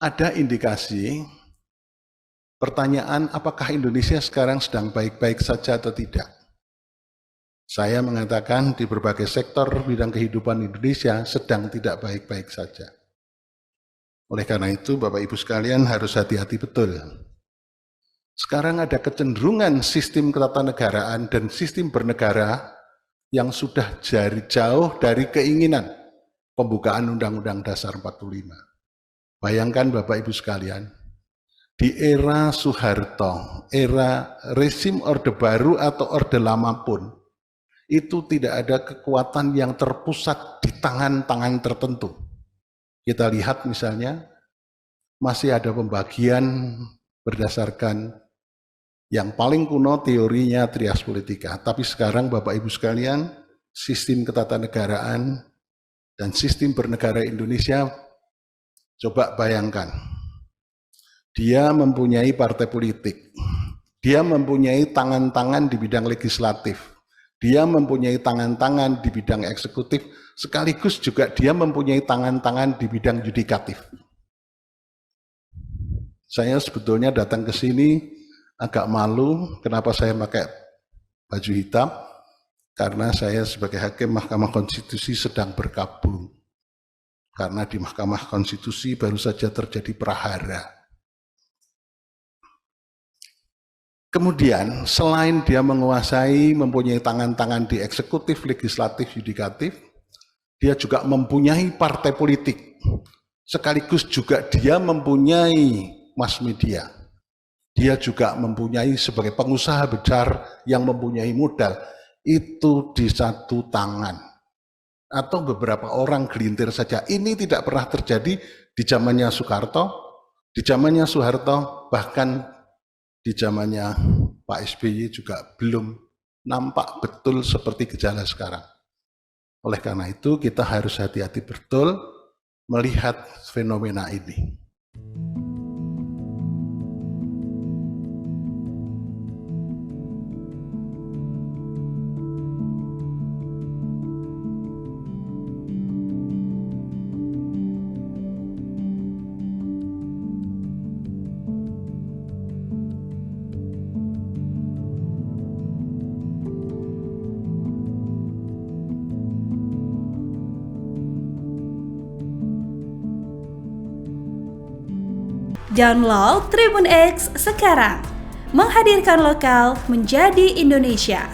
ada indikasi pertanyaan apakah Indonesia sekarang sedang baik-baik saja atau tidak. Saya mengatakan di berbagai sektor bidang kehidupan Indonesia sedang tidak baik-baik saja. Oleh karena itu, Bapak Ibu sekalian harus hati-hati betul. Sekarang ada kecenderungan sistem ketatanegaraan dan sistem bernegara yang sudah jauh dari keinginan pembukaan Undang-Undang Dasar 45. Bayangkan Bapak Ibu sekalian, di era Soeharto, era rezim Orde Baru atau Orde Lama pun, itu tidak ada kekuatan yang terpusat di tangan-tangan tertentu. Kita lihat misalnya, masih ada pembagian berdasarkan yang paling kuno teorinya trias politika. Tapi sekarang Bapak Ibu sekalian, sistem ketatanegaraan dan sistem bernegara Indonesia, coba bayangkan. Dia mempunyai partai politik, dia mempunyai tangan-tangan di bidang legislatif, dia mempunyai tangan-tangan di bidang eksekutif, sekaligus juga dia mempunyai tangan-tangan di bidang yudikatif. Saya sebetulnya datang ke sini agak malu, kenapa saya pakai baju hitam? Karena saya sebagai hakim Mahkamah Konstitusi sedang berkabung. Karena di Mahkamah Konstitusi baru saja terjadi prahara. Kemudian, selain dia menguasai, mempunyai tangan-tangan di eksekutif, legislatif, yudikatif, dia juga mempunyai partai politik. Sekaligus juga dia mempunyai mass media. Dia juga mempunyai sebagai pengusaha besar yang mempunyai modal. Itu di satu tangan. Atau beberapa orang gelintir saja. Ini tidak pernah terjadi di zamannya Soekarto, di zamannya Soeharto, bahkan di zamannya Pak SBY juga belum nampak betul seperti gejala sekarang. Oleh karena itu kita harus hati-hati betul melihat fenomena ini. Download Tribun X sekarang, menghadirkan lokal menjadi Indonesia.